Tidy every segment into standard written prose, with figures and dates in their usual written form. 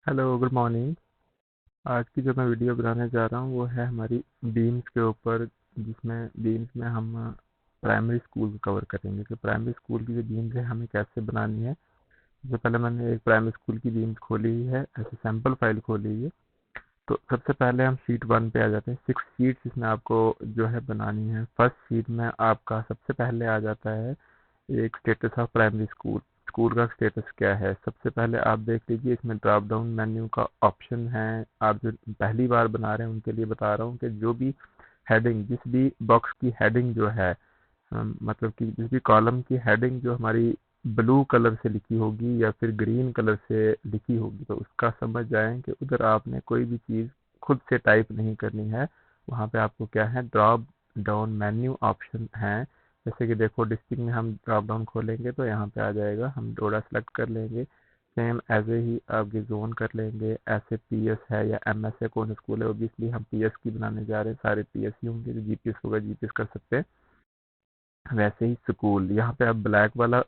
Hello, good morning. आज की जो मैं वीडियो बनाने जा रहा हूँ वो है हमारी बीम्स के ऊपर, जिसमें बीम्स में हम प्राइमरी स्कूल को कवर करेंगे कि प्राइमरी स्कूल की जो बीम्स है हमें कैसे बनानी है। सबसे पहले मैंने एक प्राइमरी स्कूल की बीम्स खोली हुई है, ऐसे सैम्पल फाइल खोली हुई है। तो सबसे पहले हम शीट 1 पे आ जाते हैं। 6 शीट्स इसमें आपको जो है बनानी है। फर्स्ट शीट में आपका सबसे पहले आ जाता है एक status of primary school. School का स्टेटस क्या है, सबसे पहले आप देख लीजिए। इसमें ड्रॉप डाउन मेन्यू का ऑप्शन है। आप जो पहली बार बना रहे हैं उनके लिए बता रहा हूँ कि जो भी हेडिंग, जिस भी बॉक्स की हेडिंग जो है, मतलब कि जिस भी कॉलम की हेडिंग जो हमारी ब्लू कलर से लिखी होगी या फिर ग्रीन कलर से लिखी होगी, तो उसका समझ जाएं कि उधर आपने कोई भी चीज़ खुद से टाइप नहीं करनी है। वहाँ पे आपको क्या है, ड्रॉप डाउन मेन्यू ऑप्शन है। जैसे कि देखो, डिस्ट्रिक्ट में हम ड्रॉप डाउन खोलेंगे तो यहाँ पे आ जाएगा, हम डोडा सेलेक्ट कर लेंगे। सेम ऐसे ही आपके जोन कर लेंगे। ऐसे पीएस है या एमएस है, कौन स्कूल है, ओबियसली हम पीएस की बनाने जा रहे हैं। सारे पीएस ही होंगे, जो जीपीएस होगा जीपीएस कर सकते हैं। वैसे ही स्कूल, यहाँ पे आप ब्लैक वाला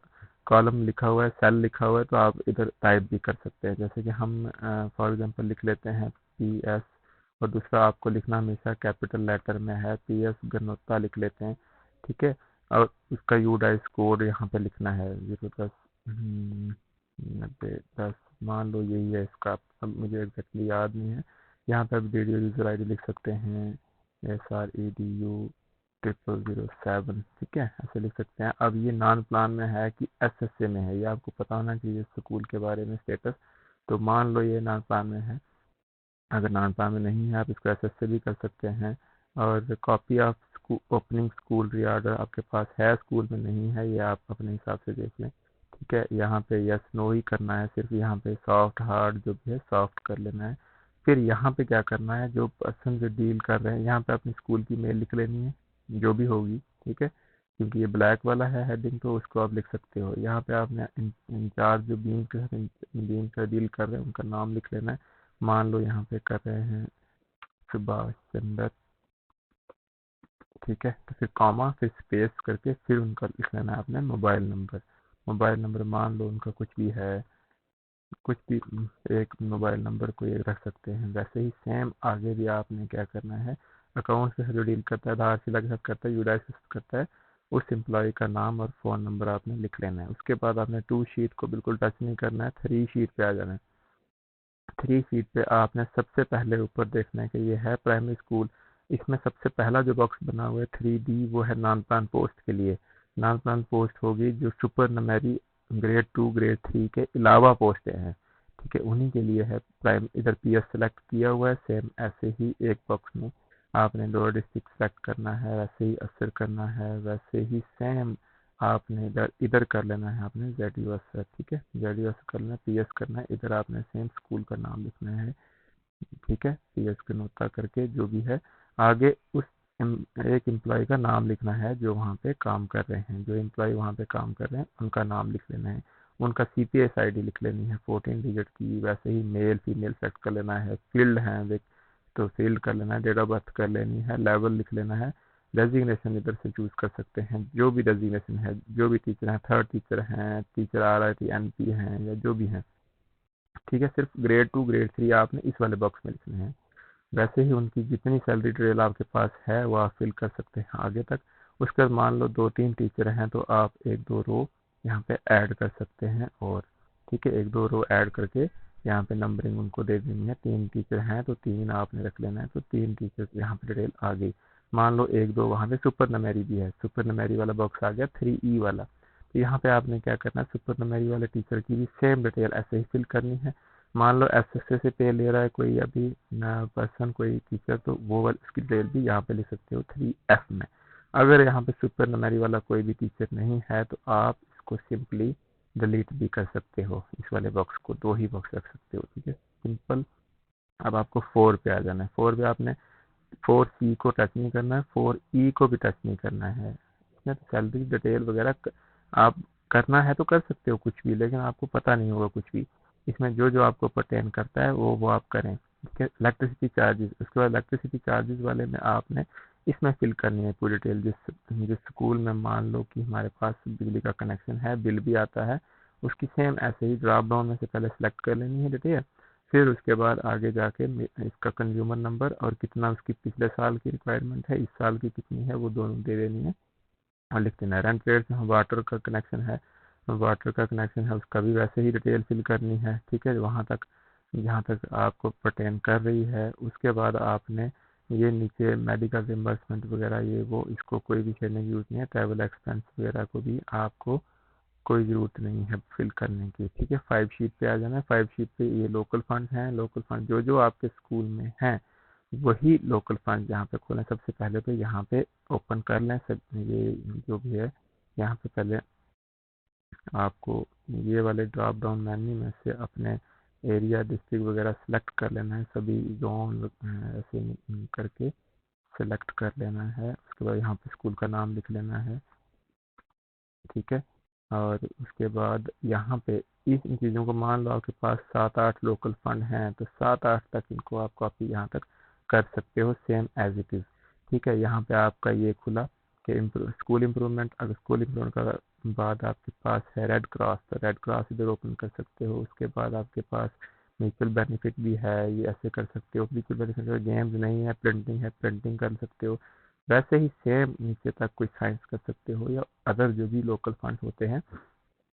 कॉलम लिखा हुआ है, सेल लिखा हुआ है, तो आप इधर टाइप भी कर सकते हैं। जैसे कि हम फॉर एग्जांपल लिख लेते हैं पी एस, और दूसरा आपको लिखना हमेशा कैपिटल लेटर में है, पी एस गनोत्ता लिख लेते हैं। ठीक है। और उसका यूडाइस कोड यहाँ पे लिखना है 010 9010, मान लो यही है इसका। अब मुझे एग्जैक्टली याद नहीं है। यहाँ पे आप रेडियो यूजर आई डी लिख सकते हैं, SREDU0007। ठीक है, ऐसे लिख सकते हैं। अब ये नॉन प्लान में है कि एसएसए में है, ये आपको पता होना चाहिए स्कूल के बारे में स्टेटस। तो मान लो ये नॉन प्लान में है। अगर नॉन प्लान में नहीं है, आप इसको एसएसए भी कर सकते हैं। और copy of opening school reorder आपके पास है, स्कूल में नहीं है, ये आप अपने हिसाब से देख लें। ठीक है, यहाँ पे यस नो ही करना है सिर्फ। यहाँ पे सॉफ्ट हार्ड जो भी है सॉफ्ट कर लेना है। फिर यहाँ पे क्या करना है, जो पर्सन जो डील कर रहे हैं, यहाँ पे अपनी स्कूल की मेल लिख लेनी है, जो भी होगी। ठीक है, क्योंकि ये ब्लैक वाला है हेडिंग, तो उसको आप लिख सकते हो। यहाँ पे आपने इंचार्ज जो बीम के साथ बीम का डील कर रहे हैं उनका नाम लिख लेना है। मान लो यहाँ पे कर रहे हैं सुभाष चंद्र। ठीक है, तो फिर कॉमा, फिर स्पेस करके फिर उनका लिख लेना है आपने मोबाइल नंबर। मोबाइल नंबर मान लो उनका कुछ भी है, कुछ भी एक मोबाइल नंबर को एक रख सकते हैं। वैसे ही सेम आगे भी आपने क्या करना है, अकाउंट से जो डील करता है, आधार से लग करता है, यूडाइस करता है, उस एम्प्लॉय का नाम और फ़ोन नंबर आपने लिख लेना है। उसके बाद आपने 2 शीट को बिल्कुल टच नहीं करना है, 3 शीट पे आ जाना है। 3 शीट पे आपने सबसे पहले ऊपर देखना है कि ये है प्राइमरी स्कूल। इसमें सबसे पहला जो बॉक्स बना हुआ है 3D, वो है नॉन प्लान पोस्ट के लिए। नॉन प्लान पोस्ट होगी जो सुपर नमेरी ग्रेड 2 ग्रेड 3 के अलावा पोस्टें हैं। ठीक है, उन्हीं के लिए है प्राइम। इधर पीएस सेलेक्ट किया हुआ है। सेम ऐसे ही एक बॉक्स में आपने लोअर डिस्ट्रिक्ट सेलेक्ट करना है, वैसे ही असर करना है, वैसे ही सेम आपने इधर इधर कर लेना है आपने जेड असर। ठीक है, जेड असर करना है, पीएस करना है, इधर आपने सेम स्कूल का नाम लिखना है। ठीक है, पीएस के नोटा करके जो भी है आगे उस एक एम्प्लॉय का नाम लिखना है जो वहाँ पे काम कर रहे हैं। जो एम्प्लॉय वहाँ पे काम कर रहे हैं उनका नाम लिख लेना है। उनका सीपीएस आईडी लिख लेनी है 14 डिजिट की। वैसे ही मेल फीमेल सेलेक्ट कर लेना है। फील्ड है देख, तो फील्ड कर लेना है। डेट ऑफ बर्थ कर लेनी है। लेवल लिख लेना है। डेजिग्नेशन इधर से चूज कर सकते हैं, जो भी डेजिग्नेशन है, जो भी टीचर हैं, थर्ड टीचर हैं, टीचर RIT NP हैं, या जो भी हैं। ठीक है, सिर्फ ग्रेड 2 ग्रेड 3 आपने इस वाले बॉक्स में लिखने हैं। वैसे ही उनकी जितनी सैलरी डिटेल आपके पास है वो आप फिल कर सकते हैं आगे तक। उसके बाद मान लो 2-3 टीचर हैं तो आप 1-2 रो यहाँ पे ऐड कर सकते हैं। और ठीक है, 1-2 रो ऐड करके यहाँ पे नंबरिंग उनको दे देनी है। 3 टीचर हैं तो 3 आपने रख लेना है, तो 3 टीचर यहाँ पे डिटेल आ गई। मान लो 1-2 वहाँ पे सुपर नमेरी भी है, सुपर नमेरी वाला बॉक्स आ गया 3E वाला। तो यहाँ पे आपने क्या करना है, सुपर नमेरी वाले टीचर की भी सेम डिटेल ऐसे ही फिल करनी है। मान लो एसएसए से पे ले रहा है कोई अभी पर्सन, कोई टीचर, तो वो उसकी डिटेल भी यहाँ पे लिख सकते हो 3F में। अगर यहाँ पे सुपर नंबरी वाला कोई भी टीचर नहीं है तो आप इसको सिंपली डिलीट भी कर सकते हो। इस वाले बॉक्स को 2 ही बॉक्स रख सकते हो। ठीक है, सिंपल। अब आपको 4 पे आ जाना है। 4 पे आपने 4C को टच नहीं करना है, 4E को भी टच नहीं करना है। इसमें तो सैलरी डिटेल वगैरह आप करना है तो कर सकते हो कुछ भी, लेकिन आपको पता नहीं होगा कुछ भी। इसमें जो जो आपको परटेन करता है वो आप करें। ठीक है, इलेक्ट्रिसिटी चार्जेस, उसके बाद इलेक्ट्रिसिटी चार्जेस वाले में आपने इसमें फिल करनी है पूरी डिटेल। जिस स्कूल में मान लो कि हमारे पास बिजली का कनेक्शन है, बिल भी आता है, उसकी सेम ऐसे ही ड्रॉप डाउन में से पहले सेलेक्ट कर लेनी है डिटेल। फिर उसके बाद आगे जाके इसका कंज्यूमर नंबर और कितना उसकी पिछले साल की रिक्वायरमेंट है, इस साल की कितनी है, वो दोनों दे देनी है और लिख देना है। रेंट रेट में वाटर का कनेक्शन है, वाटर का कनेक्शन है उसका भी वैसे ही डिटेल फिल करनी है, ठीक है, वहाँ तक जहाँ तक आपको पर्टेन कर रही है। उसके बाद आपने ये नीचे मेडिकल रिम्बर्समेंट वगैरह ये वो इसको कोई भी छेड़ने की जरूरत नहीं है। ट्रैवल एक्सपेंस वगैरह को भी आपको कोई ज़रूरत नहीं है फिल करने की, ठीक है। 5 शीट पे आ जाना है। 5 शीट पे ये लोकल फंड हैं, लोकल फंड जो जो आपके स्कूल में हैं वही लोकल फंड यहाँ पे खोलें। सबसे पहले तो यहाँ पे ओपन कर लें सब ये जो भी है। यहाँ पे पहले आपको ये वाले ड्रॉप डाउन मेन्यू में से अपने एरिया डिस्ट्रिक्ट वगैरह सेलेक्ट कर लेना है, सभी जोन ऐसे करके सेलेक्ट कर लेना है। उसके बाद यहाँ पे स्कूल का नाम लिख लेना है, ठीक है। और उसके बाद यहाँ पे इन चीज़ों को मान लो आपके पास 7-8 लोकल फंड हैं तो 7-8 तक इनको आप कॉपी यहाँ तक कर सकते हो सेम एज इट इज़, ठीक है। यहाँ पे आपका ये खुला कि स्कूल इम्प्रूवमेंट, अगर स्कूल इम्प्रूवमेंट का बाद आपके पास है रेड क्रॉस तो रेड क्रॉस इधर ओपन कर सकते हो। उसके बाद आपके पास म्यूचुअल बेनिफिट भी है, ये ऐसे कर सकते हो। म्यूचुअल बेनिफिट गेम्स नहीं है प्रिंटिंग कर सकते हो। वैसे ही सेम नीचे तक कोई साइंस कर सकते हो या अदर जो भी लोकल फंड्स होते हैं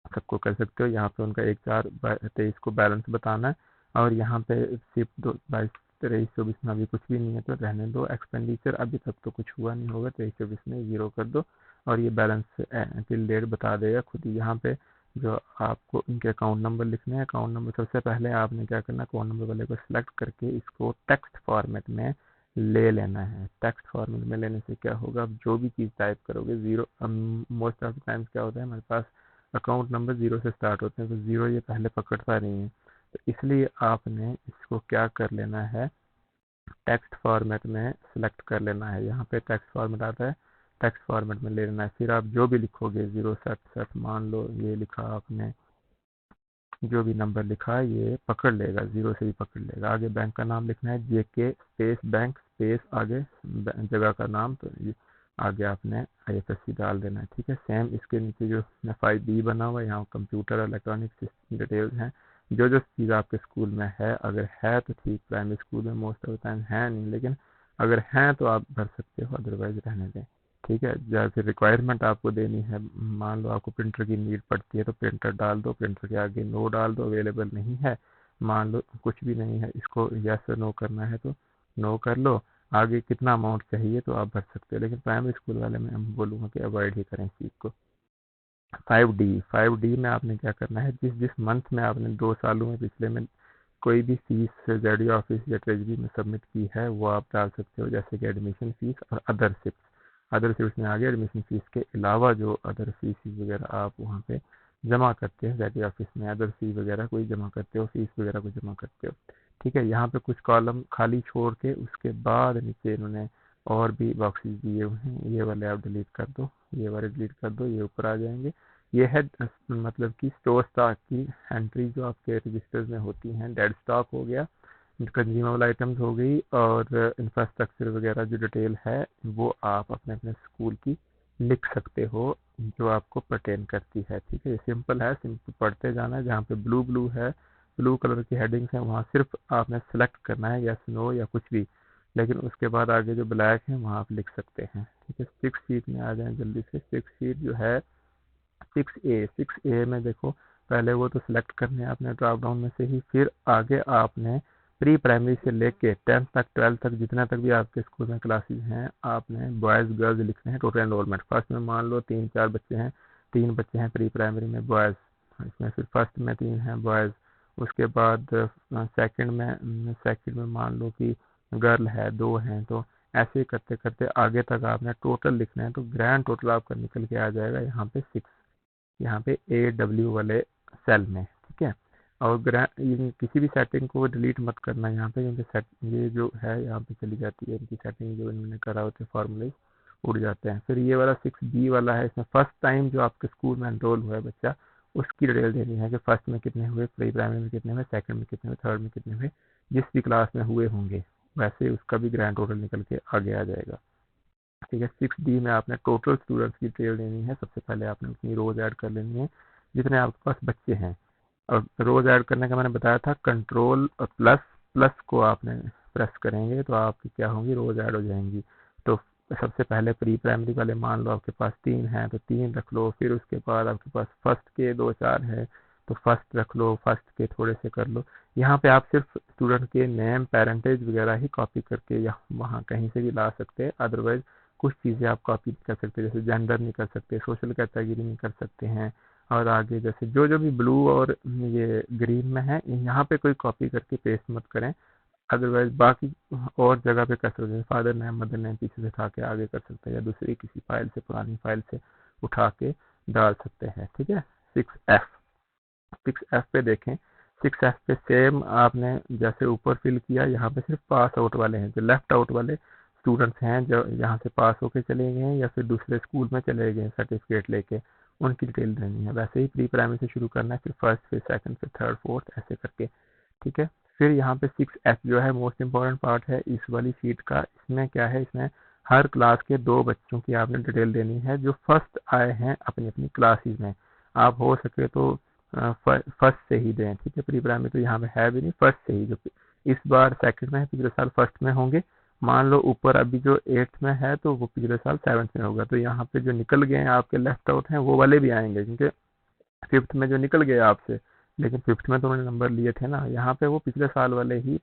सबको कर सकते हो। यहाँ पे उनका 1/4/23 को बैलेंस बताना है और यहाँ पे सिर्फ 22-23-24 में अभी कुछ भी नहीं है तो रहने दो। एक्सपेंडिचर अभी तक तो कुछ हुआ नहीं होगा, 23-24 में 0 कर दो और ये बैलेंस टिल डेट बता देगा खुद ही। यहाँ पे जो आपको इनके अकाउंट नंबर लिखने हैं, अकाउंट नंबर सबसे पहले आपने क्या करना है, अकाउंट नंबर वाले को सिलेक्ट करके इसको टेक्स्ट फॉर्मेट में ले लेना है। टेक्स्ट फॉर्मेट में लेने से क्या होगा, आप जो भी चीज़ टाइप करोगे zero, most of the times क्या होता है हमारे पास अकाउंट नंबर 0 से स्टार्ट होते हैं तो 0 ये पहले पकड़ता नहीं है, तो इसलिए आपने इसको क्या कर लेना है, टेक्स्ट फॉर्मेट में सिलेक्ट कर लेना है। यहाँ पे टेक्स्ट फॉर्मेट आता है, टेक्स्ट फॉर्मेट में ले लेना है। फिर आप जो भी लिखोगे 0 7 7 मान लो ये लिखा आपने, जो भी नंबर लिखा है ये पकड़ लेगा, 0 से ही पकड़ लेगा। आगे बैंक का नाम लिखना है, जेके स्पेस बैंक स्पेस आगे जगह का नाम, तो ये आगे आपने IFSC डाल देना है, ठीक है। सेम इसके नीचे जो 5B बना हुआ है यहाँ कंप्यूटर इलेक्ट्रॉनिक सिस्टम डिटेल्स हैं। जो जो चीज़ आपके स्कूल में है, अगर है तो ठीक, प्राइमरी स्कूल में मोस्ट ऑफ द टाइम है नहीं, लेकिन अगर हैं तो आप भर सकते हो, अदरवाइज रहने दें, ठीक है। जैसे रिक्वायरमेंट आपको देनी है, मान लो आपको प्रिंटर की नीड पड़ती है तो प्रिंटर डाल दो, प्रिंटर के आगे नो डाल दो। अवेलेबल नहीं है, मान लो कुछ भी नहीं है, इसको यस और नो करना है तो नो कर लो। आगे कितना अमाउंट चाहिए तो आप भर सकते हो, लेकिन प्राइमरी स्कूल वाले में हम बोलूँगा कि अवॉइड ही करें इस चीज़ को। 5D में आपने क्या करना है, जिस जिस मंथ में आपने 2 सालों में पिछले में कोई भी फीस ZD ऑफिस या ट्रेजरी में सबमिट की है वो आप डाल सकते हो, जैसे कि एडमिशन फीस और अदर सिप्स। अदर सिप्स में आगे एडमिशन फीस के अलावा जो अदर फीस वगैरह आप वहाँ पे जमा करते हैं ZD ऑफिस में, अदर फीस वगैरह कोई जमा करते हो, फीस वगैरह को जमा करते हो, ठीक है। यहाँ पे कुछ कॉलम खाली छोड़ के उसके बाद नीचे इन्होंने और भी बॉक्सेस दिए हुए हैं, ये वाले आप डिलीट कर दो, ये वाले डिलीट कर दो, ये ऊपर आ जाएंगे। ये है मतलब कि स्टोर स्टॉक की एंट्री जो आपके रजिस्टर्स में होती हैं। डेड स्टॉक हो गया, कंज्यूमेबल आइटम्स हो गई और इंफ्रास्ट्रक्चर वगैरह जो डिटेल है वो आप अपने अपने स्कूल की लिख सकते हो जो आपको पर्टेन करती है, ठीक है। ये सिंपल है, सिंपल पढ़ते जाना है। जहाँ पे ब्लू ब्लू है, ब्लू कलर की हेडिंग्स हैं वहाँ सिर्फ आपने सेलेक्ट करना है यस नो या कुछ भी, लेकिन उसके बाद आगे जो ब्लैक है वहाँ आप लिख सकते हैं, ठीक है। 6 शीट में आ जाए जल्दी से। 6 शीट जो है 6A में देखो, पहले वो तो सिलेक्ट करने हैं आपने ड्रॉप डाउन में से ही, फिर आगे आपने प्री प्राइमरी से लेके 10th तक 12th तक जितना तक भी आपके स्कूल में क्लासेस हैं आपने बॉयज़ गर्ल्स लिखने हैं। टोटल एनरोलमेंट फर्स्ट में मान लो 3-4 बच्चे हैं, 3 बच्चे हैं प्री प्राइमरी में बॉयज़, इसमें फिर फर्स्ट में 3 हैं बॉयज़। उसके बाद सेकंड में मान लो कि गर्ल है 2 हैं, तो ऐसे ही करते करते आगे तक आपने टोटल लिखना है। तो ग्रैंड टोटल आपका निकल के आ जाएगा यहाँ पे 6, यहाँ पे AW वाले सेल में, ठीक है। और किसी भी सेटिंग को डिलीट मत करना यहाँ पे, क्योंकि सेट ये जो है यहाँ पे चली जाती है, इनकी सेटिंग जो इन्होंने करा होते हैं फॉर्मूले उड़ जाते हैं। फिर ये वाला 6B वाला है, इसमें फर्स्ट टाइम जो आपके स्कूल में एनरोल हुआ है बच्चा उसकी डिटेल देनी है कि फर्स्ट में कितने हुए, प्री प्राइमरी में कितने हुए, सेकंड में कितने हुए, थर्ड में कितने हुए, जिस भी क्लास में हुए होंगे वैसे उसका भी ग्रैंड टोटल निकल के आगे आ जाएगा, ठीक है। 6D में आपने टोटल स्टूडेंट्स की डिटेल देनी है। सबसे पहले आपने अपनी रोज ऐड कर लेनी है जितने आपके पास बच्चे हैं। और रोज ऐड करने का मैंने बताया था, कंट्रोल और प्लस, प्लस को आपने प्रेस करेंगे तो आपकी क्या होंगी, रोज ऐड हो जाएंगी। तो सबसे पहले प्री प्राइमरी वाले मान लो आपके पास 3 हैं तो 3 रख लो, फिर उसके बाद आपके पास फर्स्ट के 2-4 है तो फर्स्ट रख लो, फर्स्ट के थोड़े से कर लो। यहाँ पे आप सिर्फ स्टूडेंट के नेम पेरेंटेज वगैरह ही कॉपी करके या वहाँ कहीं से भी ला सकते हैं, अदरवाइज कुछ चीज़ें आप कॉपी नहीं कर सकते, जैसे जेंडर नहीं कर सकते, सोशल कैटेगरी नहीं कर सकते हैं। और आगे जैसे जो जो भी ब्लू और ये ग्रीन में है यहाँ पे कोई कॉपी करके पेस्ट मत करें, अदरवाइज बाकी और जगह पे कर सकते हैं, फादर नेम मदर नेम पीछे से उठा के आगे कर सकते हैं, या दूसरी किसी फाइल से, पुरानी फाइल से उठा के डाल सकते हैं। ठीक है। 6F, 6F पे देखें, 6F पे सेम आपने जैसे ऊपर फिल किया, यहाँ पे सिर्फ पास आउट वाले हैं, जो लेफ्ट आउट वाले स्टूडेंट्स हैं जो यहाँ से पास होके चले गए हैं या फिर दूसरे स्कूल में चले गए हैं सर्टिफिकेट लेके, उनकी डिटेल देनी है। वैसे ही प्री प्राइमरी से शुरू करना है, फिर फर्स्ट, फिर सेकंड, फिर थर्ड, फोर्थ, ऐसे करके। ठीक है। फिर यहाँ पे 6F जो है मोस्ट इम्पोर्टेंट पार्ट है इस वाली शीट का। इसमें क्या है, इसमें हर क्लास के 2 बच्चों की आपने डिटेल देनी है जो फर्स्ट आए हैं अपनी अपनी क्लासेस में। आप हो सके तो फर्स्ट से ही दें। ठीक है। प्री प्राइमरी तो यहाँ पे है भी नहीं, फर्स्ट से ही, जो इस बार सेकंड में है पिछले साल फर्स्ट में होंगे। मान लो ऊपर अभी जो 8th में है तो वो पिछले साल 7th में होगा, तो यहाँ पे जो निकल गए हैं आपके लेफ्ट आउट हैं वो वाले भी आएंगे, क्योंकि 5th में जो निकल गए आपसे, लेकिन 5th में तो उन्होंने नंबर लिए थे ना, यहाँ पे वो पिछले साल वाले ही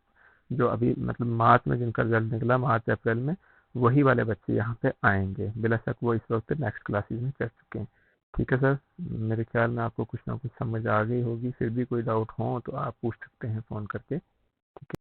जो अभी मतलब मार्च में जिनका रिजल्ट निकला, मार्च अप्रैल में, वही वाले बच्चे यहाँ पे आएंगे बिला शक। वो इस वक्त नेक्स्ट क्लासेस में चढ़ चुके हैं। ठीक है सर, मेरे ख्याल में आपको कुछ ना कुछ समझ आ गई होगी, फिर भी कोई डाउट हो तो आप पूछ सकते हैं फ़ोन करके। ठीक है।